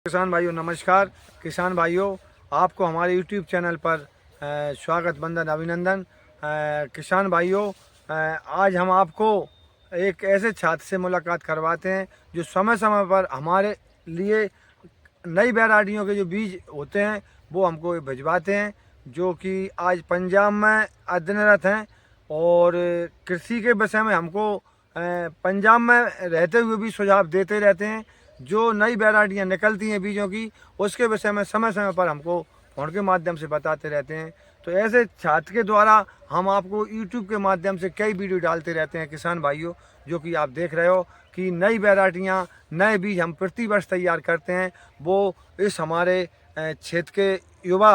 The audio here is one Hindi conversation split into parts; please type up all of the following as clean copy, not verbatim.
किसान भाइयों नमस्कार। किसान भाइयों, आपको हमारे YouTube चैनल पर स्वागत वंदन अभिनंदन। किसान भाइयों, आज हम आपको एक ऐसे छात्र से मुलाकात करवाते हैं जो समय समय पर हमारे लिए नई वैरायटियों के जो बीज होते हैं वो हमको भिजवाते हैं, जो कि आज पंजाब में अध्ययनरत हैं और कृषि के विषय में हमको पंजाब में रहते हुए भी सुझाव देते रहते हैं। जो नई वैरायटियाँ निकलती हैं बीजों की, उसके विषय में समय समय पर हमको फ़ोन के माध्यम से बताते रहते हैं। तो ऐसे छात्र के द्वारा हम आपको यूट्यूब के माध्यम से कई वीडियो डालते रहते हैं किसान भाइयों, जो कि आप देख रहे हो कि नई वैरायटियाँ, नए बीज हम प्रति वर्ष तैयार करते हैं। वो इस हमारे क्षेत्र के युवा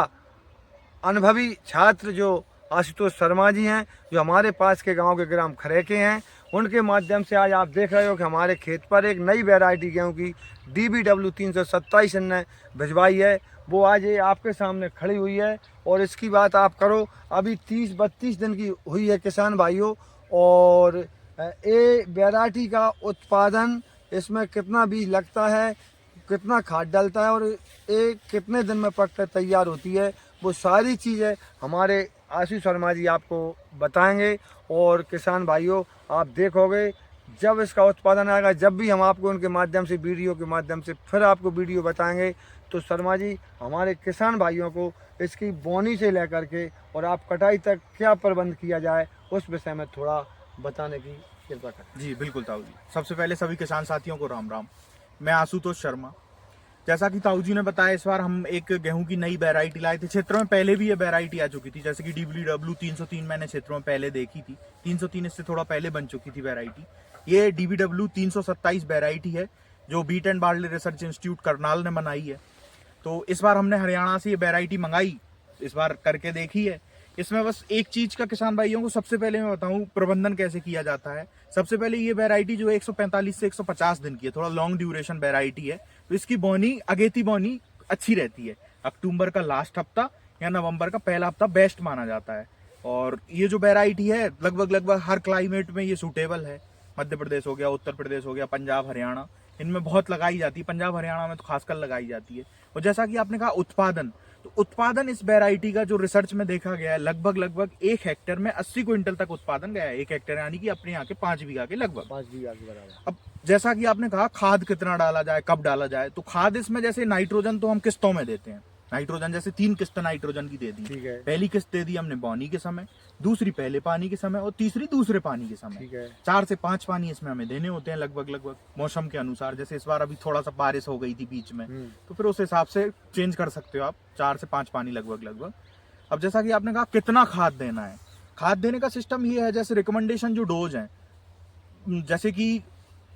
अनुभवी छात्र जो आशुतोष शर्मा जी हैं, जो हमारे पास के गांव के ग्राम खरेके हैं, उनके माध्यम से आज आप देख रहे हो कि हमारे खेत पर एक नई वैरायटी गेहूं की DBW 327 इनने भिजवाई है। वो आज ये आपके सामने खड़ी हुई है और इसकी बात आप करो, अभी 30-32 दिन की हुई है किसान भाइयों। और ये वैरायटी का उत्पादन, इसमें कितना बीज लगता है, कितना खाद डालता है और ये कितने दिन में पक कर तैयार होती है, वो सारी चीज़ें हमारे आशीष शर्मा जी आपको बताएंगे। और किसान भाइयों, आप देखोगे जब इसका उत्पादन आएगा, जब भी हम आपको उनके माध्यम से, वीडियो के माध्यम से फिर आपको वीडियो बताएंगे, तो शर्मा जी हमारे किसान भाइयों को इसकी बोनी से लेकर के और आप कटाई तक क्या प्रबंध किया जाए उस विषय में थोड़ा बताने की कृपा करें। जी बिल्कुल ताऊ जी। सबसे पहले सभी किसान साथियों को राम राम। मैं आशुतोष शर्मा। जैसा कि ताऊ जी ने बताया, इस बार हम एक गेहूं की नई वैरायटी लाए थे। क्षेत्र में पहले भी ये वैरायटी आ चुकी थी, जैसे कि DBW 303 मैंने क्षेत्रों में पहले देखी थी। 303 इससे थोड़ा पहले बन चुकी थी वैरायटी। ये DBW 327 वैरायटी है जो wheat and barley research institute Karnal ने बनाई है। तो इस बार हमने हरियाणा से ये वैरायटी मंगाई, इस बार करके देखी है। इसमें बस एक चीज का किसान भाइयों को सबसे पहले मैं बताऊं, प्रबंधन कैसे किया जाता है। सबसे पहले ये वैरायटी जो है 145 से 150 दिन की है, थोड़ा लॉन्ग ड्यूरेशन वैरायटी है। तो इसकी बोनी, अगेती बोनी अच्छी रहती है। अक्टूबर का लास्ट हफ्ता या नवंबर का पहला हफ्ता बेस्ट माना जाता है। और ये जो वैरायटी है लगभग हर क्लाइमेट में ये सूटेबल है। मध्य प्रदेश हो गया, उत्तर प्रदेश हो गया, पंजाब हरियाणा, इनमें बहुत लगाई जाती है। पंजाब हरियाणा में तो खासकर लगाई जाती है। और जैसा कि आपने कहा उत्पादन, तो उत्पादन इस वैरायटी का जो रिसर्च में देखा गया है, लगभग 1 हेक्टेयर में 80 क्विंटल तक उत्पादन गया है। 1 हेक्टेयर यानी कि अपने यहाँ के 5 बीघा के लगभग। 5 बीघा के बराबर। अब जैसा कि आपने कहा खाद कितना डाला जाए, कब डाला जाए, तो खाद इसमें जैसे नाइट्रोजन तो हम किस्तों में देते हैं। नाइट्रोजन जैसे 3 किस्त नाइट्रोजन की दे दी। ठीक है। पहली किस्त दे दी हमने बोनी के समय, दूसरी पहले पानी के समय और तीसरी दूसरे पानी के समय। ठीक है। 4 से 5 पानी इसमें हमें देने होते हैं लगभग मौसम के अनुसार। जैसे इस बार अभी थोड़ा सा बारिश हो गई थी बीच में, तो फिर उस हिसाब से चेंज कर सकते हो आप। 4 से 5 पानी लगभग। अब जैसा कि आपने कहा कितना खाद देना है, खाद देने का सिस्टम ये है, जैसे रिकमेंडेशन जो डोज है, जैसे कि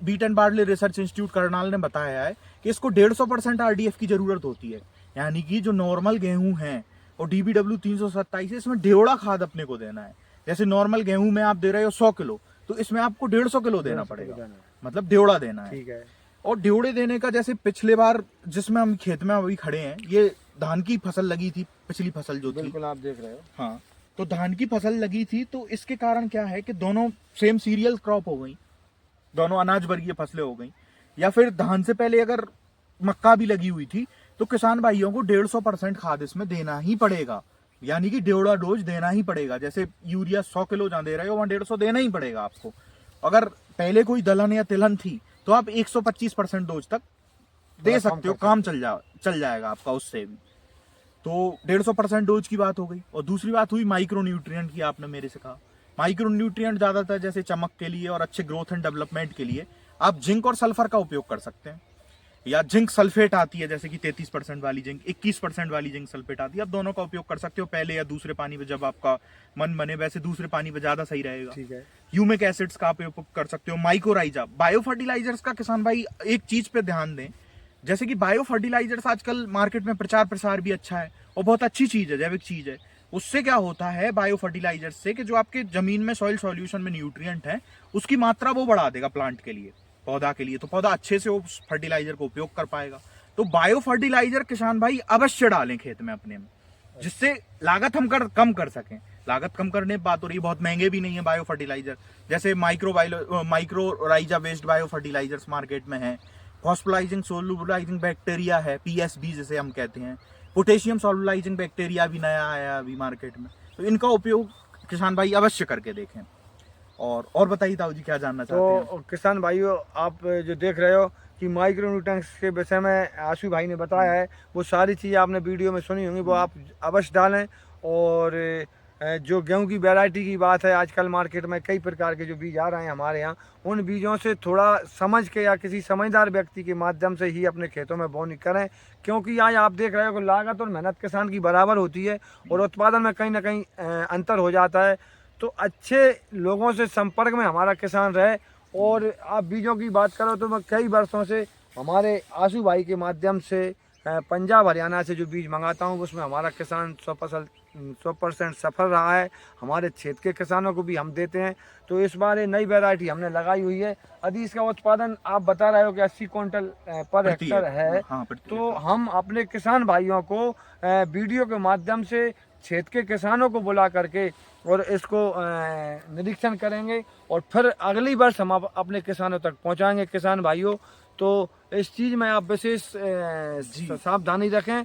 wheat and barley research institute Karnal ने बताया है कि इसको 150% RDF की जरूरत होती है। यानी कि जो नॉर्मल गेहूं है और DBW 327 इसमें ढेवड़ा खाद अपने को देना है। जैसे नॉर्मल गेहूं में आप दे रहे हो 100 किलो, तो इसमें आपको 150 किलो देना पड़ेगा, मतलब ढेवड़ा देना है। ठीक है। और ढेवड़े देने का, जैसे पिछले बार जिसमें हम खेत में अभी खड़े हैं, ये धान की फसल लगी थी, पिछली फसल जो थी, बिल्कुल आप देख रहे हो। हाँ, तो धान की फसल लगी थी। तो इसके कारण क्या है कि दोनों सेम सीरियल क्रॉप हो गई, दोनों अनाज वर्गीय फसलें हो गई। या फिर धान से पहले अगर मक्का भी लगी हुई थी, तो किसान भाइयों को 150% खाद इसमें देना ही पड़ेगा। यानी कि ढेवड़ा डोज देना ही पड़ेगा। जैसे यूरिया 100 किलो जहां दे रहे हो, वहां 150 देना ही पड़ेगा आपको। अगर पहले कोई दलहन या तिलहन थी, तो आप 125% डोज तक दे सकते हो, काम चल जाएगा आपका उससे भी। तो 150% डोज की बात हो गई। और दूसरी बात हुई माइक्रो न्यूट्रिएंट की, आपने मेरे से कहा। माइक्रो न्यूट्रिएंट ज्यादातर जैसे चमक के लिए और अच्छे ग्रोथ एंड डेवलपमेंट के लिए आप जिंक और सल्फर का उपयोग कर सकते हैं। या जिंक सल्फेट आती है, जैसे कि 33% वाली जिंक, 21% वाली जिंक सल्फेट आती है। आप दोनों का उपयोग कर सकते हो, पहले या दूसरे पानी में, जब आपका मन बने। वैसे दूसरे पानी में ज्यादा सही रहेगा। ठीक है। ह्यूमिक एसिड्स का आप उपयोग कर सकते हो। माइकोराइजा, बायो फर्टिलाइजर्स का किसान भाई एक चीज पे ध्यान दें, जैसे कि बायो फर्टिलाइजर्स आजकल मार्केट में प्रचार प्रसार भी अच्छा है और बहुत अच्छी चीज है, जैविक चीज है। उससे क्या होता है बायो फर्टिलाइजर्स से, कि जो आपके जमीन में सॉइल सॉल्यूशन में न्यूट्रिएंट है, उसकी मात्रा वो बढ़ा देगा प्लांट के लिए, पौधा के लिए। तो पौधा अच्छे से उस फर्टिलाइजर को उपयोग कर पाएगा। तो बायो फर्टिलाइजर किसान भाई अवश्य डालें खेत में अपने में, जिससे लागत हम कम कर सकें। लागत कम करने की बात हो रही है, बहुत महंगे भी नहीं है बायो फर्टिलाइजर। जैसे mycorrhiza based bio fertilisers market में है, फॉस्फोलाइजिंग सोलुबलाइजिंग बैक्टीरिया है, पीएसबी जिसे हम कहते हैं, पोटेशियम सोलुबलाइजिंग बैक्टीरिया भी नया आया अभी मार्केट में, तो इनका उपयोग किसान भाई अवश्य करके देखें। और बताइए ताऊ जी क्या जानना चाहते हैं? तो किसान भाइयों, आप जो देख रहे हो कि माइक्रो न्यूट्रिएंट्स के विषय में आशु भाई ने बताया है, वो सारी चीज़ें आपने वीडियो में सुनी होंगी, वो आप अवश्य डालें। और जो गेहूं की वैरायटी की बात है, आजकल मार्केट में कई प्रकार के जो बीज आ रहे हैं हमारे यहाँ, उन बीजों से थोड़ा समझ के या किसी समझदार व्यक्ति के माध्यम से ही अपने खेतों में बोनी करें, क्योंकि आज आप देख रहे हो कि लागत और मेहनत किसान की बराबर होती है और उत्पादन में कहीं ना कहीं अंतर हो जाता है। तो अच्छे लोगों से संपर्क में हमारा किसान रहे। और आप बीजों की बात करो तो मैं कई वर्षों से हमारे आशु भाई के माध्यम से पंजाब हरियाणा से जो बीज मंगाता हूँ, उसमें हमारा किसान 100% सफल रहा है। हमारे क्षेत्र के किसानों को भी हम देते हैं। तो इस बार ये नई वैरायटी हमने लगाई हुई है। यदि इसका उत्पादन आप बता रहे हो कि 80 क्विंटल पर हेक्टर है, हाँ, तो हम अपने किसान भाइयों को वीडियो के माध्यम से क्षेत्र के किसानों को बुला करके और इसको निरीक्षण करेंगे और फिर अगली वर्ष हम अपने किसानों तक पहुंचाएंगे। किसान भाइयों, तो इस चीज़ में आप विशेष सावधानी रखें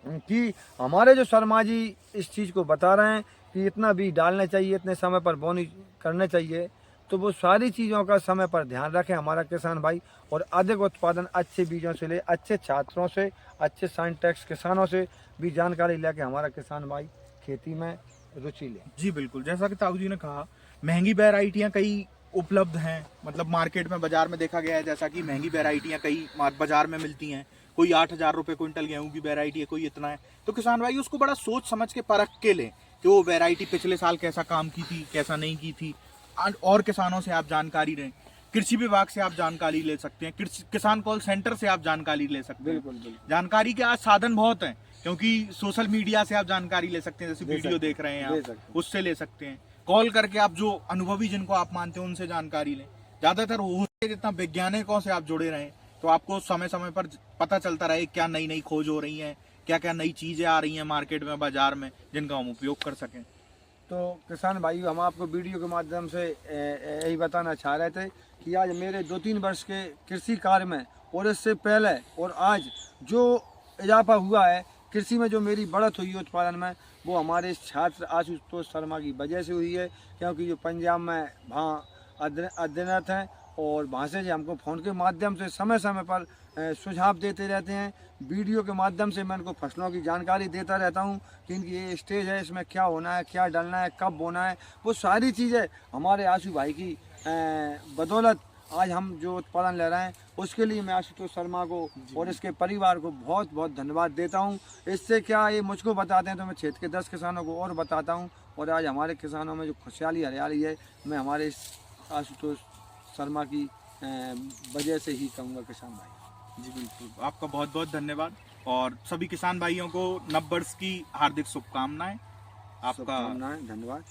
कि हमारे जो शर्मा जी इस चीज़ को बता रहे हैं कि इतना बीज डालना चाहिए, इतने समय पर बोनी करने चाहिए, तो वो सारी चीज़ों का समय पर ध्यान रखें हमारा किसान भाई, और अधिक उत्पादन अच्छे बीजों से ले, अच्छे छात्रों से, अच्छे साइंटिस्ट किसानों से भी जानकारी लेके हमारा किसान भाई खेती में रुचि ले। जी बिल्कुल, जैसा कि ताऊ जी ने कहा, महंगी वैरायटियाँ कई उपलब्ध हैं, मतलब मार्केट में बाजार में देखा गया है जैसा कि महंगी वैरायटियाँ कई बाजार में मिलती हैं। कोई 8,000 रुपये क्विंटल गेहूं की वैरायटी है, कोई इतना है। तो किसान भाई उसको बड़ा सोच समझ के परख के लें कि वो वैरायटी पिछले साल कैसा काम की थी, कैसा नहीं की थी। और किसानों से आप जानकारी लें, कृषि विभाग से आप जानकारी ले सकते हैं, किसान कॉल सेंटर से आप जानकारी ले सकते हैं। बिल्कुल। जानकारी के आज साधन बहुत हैं, क्योंकि सोशल मीडिया से आप जानकारी ले सकते हैं, जैसे वीडियो देख रहे हैं आप, उससे ले सकते हैं। कॉल करके आप जो अनुभवी जिनको आप मानते हैं उनसे जानकारी लें। ज्यादातर हो सके जितना वैज्ञानिकों से आप जुड़े रहें, तो आपको समय समय पर पता चलता रहे क्या नई नई खोज हो रही हैं, क्या क्या नई चीजें आ रही हैं मार्केट में, बाजार में, जिनका हम उपयोग कर सकें। तो किसान भाई, हम आपको वीडियो के माध्यम से यही बताना चाह रहे थे कि आज मेरे 2-3 वर्ष के कृषि कार्य में और इससे पहले और आज जो इजाफा हुआ है कृषि में, जो मेरी बढ़त हुई है उत्पादन में, वो हमारे छात्र आशुतोष शर्मा की वजह से हुई है। क्योंकि जो पंजाब में वहाँ अध्ययनरत हैं और वहाँ से जो हमको फ़ोन के माध्यम से समय समय पर सुझाव देते रहते हैं। वीडियो के माध्यम से मैं इनको फसलों की जानकारी देता रहता हूँ कि इनकी ये स्टेज है, इसमें क्या होना है, क्या डालना है, कब बोना है। वो सारी चीज़ें हमारे आशु भाई की बदौलत आज हम जो उत्पादन ले रहे हैं, उसके लिए मैं आशुतोष शर्मा को और इसके परिवार को बहुत बहुत धन्यवाद देता हूं। इससे क्या ये मुझको बताते हैं तो मैं क्षेत्र के 10 किसानों को और बताता हूं। और आज हमारे किसानों में जो खुशहाली हरियाली है, मैं हमारे इस आशुतोष शर्मा की वजह से ही कहूँगा किसान भाई। जी बिल्कुल, आपका बहुत बहुत धन्यवाद और सभी किसान भाइयों को नव वर्ष की हार्दिक शुभकामनाएं। आपका धन्यवाद।